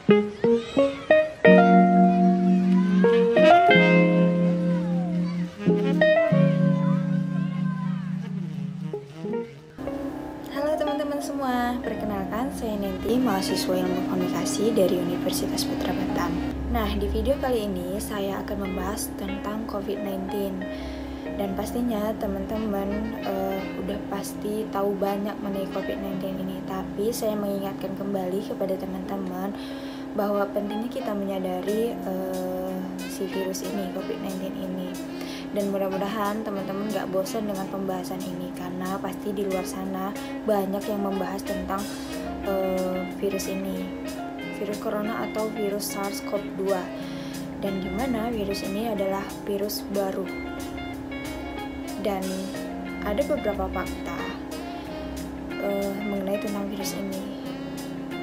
Halo teman-teman semua, perkenalkan saya Nenti, mahasiswa Ilmu Komunikasi dari Universitas Putra Batam. Nah, di video kali ini saya akan membahas tentang COVID-19. Dan pastinya teman-teman udah pasti tahu banyak mengenai COVID-19 ini. Tapi saya mengingatkan kembali kepada teman-teman bahwa pentingnya kita menyadari si virus ini, COVID-19 ini. Dan mudah-mudahan teman-teman gak bosan dengan pembahasan ini, karena pasti di luar sana banyak yang membahas tentang virus ini, virus corona atau virus SARS-CoV-2, dan dimana virus ini adalah virus baru. Dan ada beberapa fakta mengenai tentang virus ini.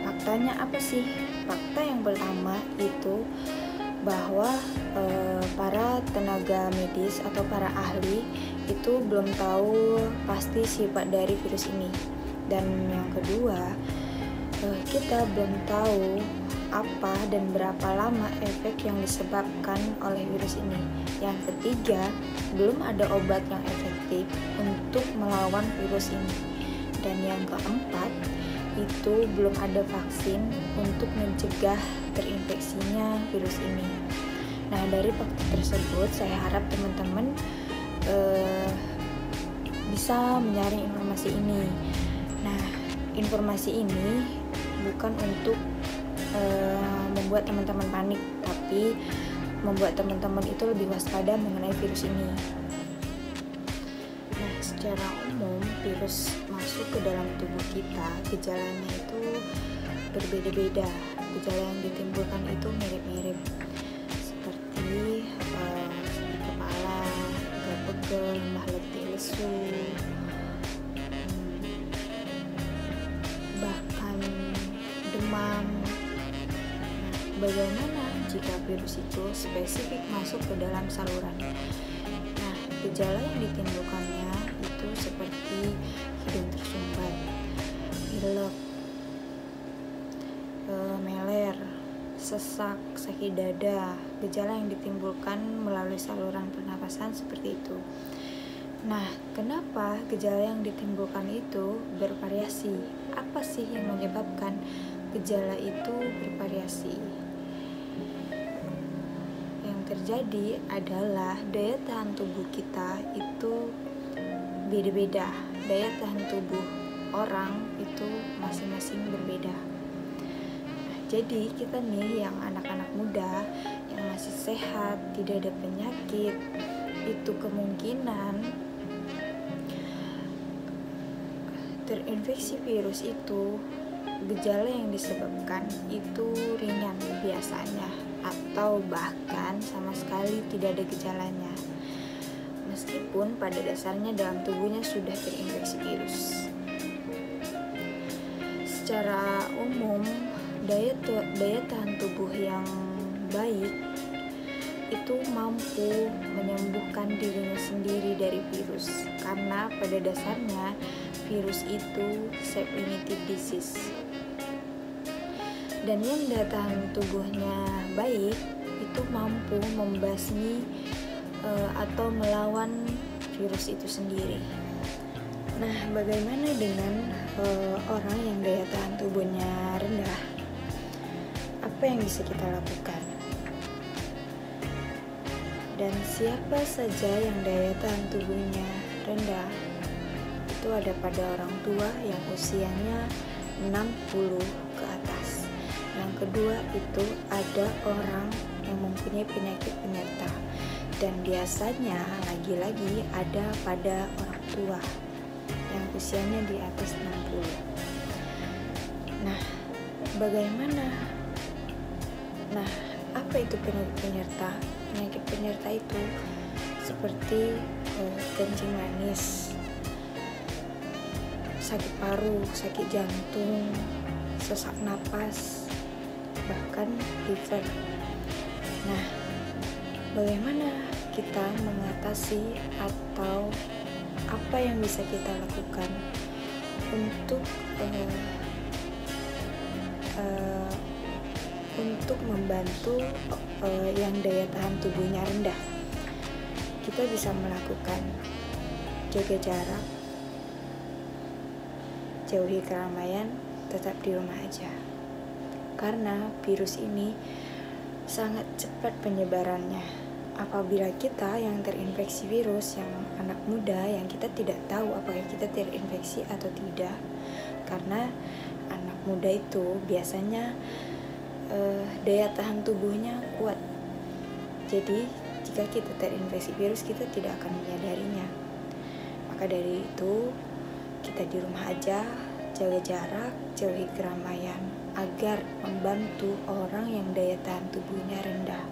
Faktanya apa sih? Fakta yang pertama itu bahwa para tenaga medis atau para ahli itu belum tahu pasti sifat dari virus ini. Dan yang kedua, kita belum tahu apa dan berapa lama efek yang disebabkan oleh virus ini. Yang ketiga, belum ada obat yang efektif untuk melawan virus ini. Dan yang keempat, itu belum ada vaksin untuk mencegah terinfeksinya virus ini. Nah, dari fakta tersebut saya harap teman-teman bisa menyaring informasi ini. Nah, informasi ini bukan untuk membuat teman-teman panik, tapi membuat teman-teman itu lebih waspada mengenai virus ini. Nah, secara umum virus masuk ke dalam tubuh kita, gejalanya itu berbeda-beda. Gejala yang ditimbulkan itu mirip-mirip, seperti sakit kepala, gatal-pegel, lemah letih, lesu, bahkan demam. Bagaimana jika virus itu spesifik masuk ke dalam saluran? Nah, gejala yang ditimbulkannya itu seperti hidung tersumbat, pilek, meler, sesak, sakit dada. Gejala yang ditimbulkan melalui saluran pernapasan seperti itu. Nah, kenapa gejala yang ditimbulkan itu bervariasi? Apa sih yang menyebabkan gejala itu bervariasi? Yang terjadi adalah daya tahan tubuh kita itu beda-beda. Daya tahan tubuh orang itu masing-masing berbeda. Nah, jadi kita nih yang anak-anak muda yang masih sehat, tidak ada penyakit, itu kemungkinan terinfeksi virus itu, gejala yang disebabkan itu ringan biasanya, atau bahkan sama sekali tidak ada gejalanya, meskipun pada dasarnya dalam tubuhnya sudah terinfeksi virus. Secara umum, daya tahan tubuh yang baik itu mampu menyembuhkan dirinya sendiri dari virus, karena pada dasarnya virus itu self-limited disease. Dan yang daya tahan tubuhnya baik itu mampu membasmi atau melawan virus itu sendiri. Nah, bagaimana dengan orang yang daya tahan tubuhnya rendah? Apa yang bisa kita lakukan? Dan siapa saja yang daya tahan tubuhnya rendah? Itu ada pada orang tua yang usianya 60 ke atas. Yang kedua itu ada orang yang mempunyai penyakit penyerta, dan biasanya lagi-lagi ada pada orang tua yang usianya di atas 60. Nah, bagaimana? Nah, apa itu penyakit penyerta? Penyakit penyerta itu seperti kencing manis, sakit paru, sakit jantung, sesak napas, bahkan fever. Nah, bagaimana kita mengatasi atau apa yang bisa kita lakukan untuk untuk membantu yang daya tahan tubuhnya rendah. Kita bisa melakukan jaga jarak, jauhi keramaian, tetap di rumah aja. Karena virus ini sangat cepat penyebarannya. Apabila kita yang terinfeksi virus, yang anak muda, yang kita tidak tahu apakah kita terinfeksi atau tidak. Karena anak muda itu biasanya daya tahan tubuhnya kuat. Jadi jika kita terinfeksi virus, kita tidak akan menyadarinya. Maka dari itu, kita di rumah aja, jaga jarak, jauhi keramaian, agar membantu orang yang daya tahan tubuhnya rendah.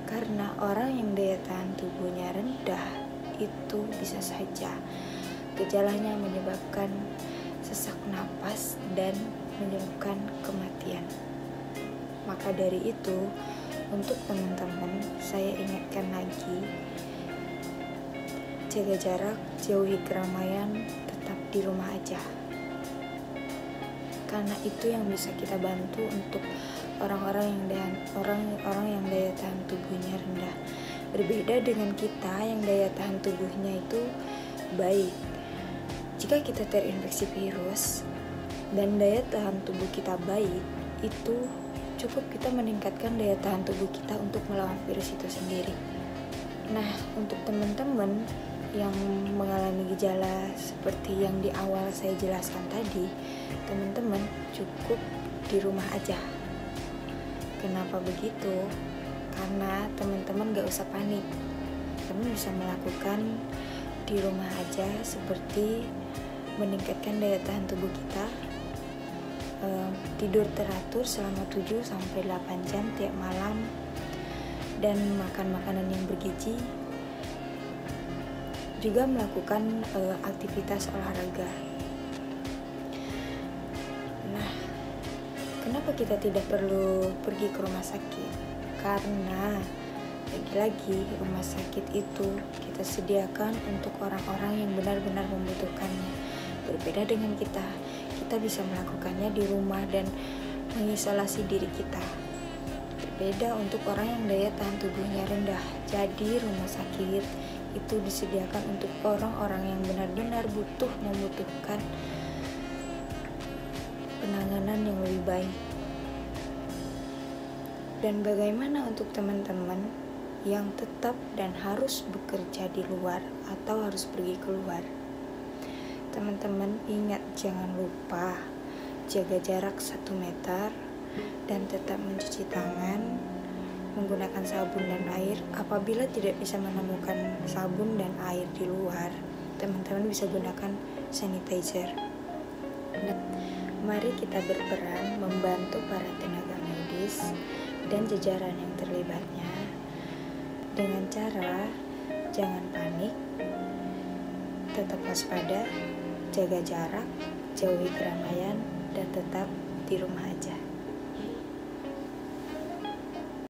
Karena orang yang daya tahan tubuhnya rendah itu bisa saja gejalanya menyebabkan sesak napas dan menyebabkan kematian. Maka dari itu, untuk teman-teman, saya ingatkan lagi, jaga jarak, jauhi keramaian, tetap di rumah aja. Karena itu yang bisa kita bantu untuk orang-orang yang daya tahan tubuhnya rendah. Berbeda dengan kita yang daya tahan tubuhnya itu baik. Jika kita terinfeksi virus dan daya tahan tubuh kita baik, itu cukup kita meningkatkan daya tahan tubuh kita untuk melawan virus itu sendiri. Nah, untuk teman-teman yang mengalami gejala seperti yang di awal saya jelaskan tadi, teman-teman cukup di rumah aja. Kenapa begitu? Karena teman-teman gak usah panik. Teman bisa melakukan di rumah aja seperti meningkatkan daya tahan tubuh kita, tidur teratur selama 7-8 jam tiap malam, dan makan makanan yang bergizi, juga melakukan aktivitas olahraga. Nah, kenapa kita tidak perlu pergi ke rumah sakit? Karena lagi-lagi rumah sakit itu kita sediakan untuk orang-orang yang benar-benar membutuhkannya. Berbeda dengan kita bisa melakukannya di rumah dan mengisolasi diri kita. Berbeda untuk orang yang daya tahan tubuhnya rendah. Jadi rumah sakit itu disediakan untuk orang-orang yang benar-benar membutuhkan penanganan yang lebih baik. Dan bagaimana untuk teman-teman yang tetap dan harus bekerja di luar atau harus pergi keluar? Teman-teman ingat, jangan lupa jaga jarak 1 meter dan tetap mencuci tangan menggunakan sabun dan air. Apabila tidak bisa menemukan sabun dan air di luar, teman-teman bisa gunakan sanitizer. Mari kita berperan membantu para tenaga medis dan jajaran yang terlibatnya dengan cara jangan panik, tetap waspada, jaga jarak, jauhi keramaian, dan tetap di rumah aja.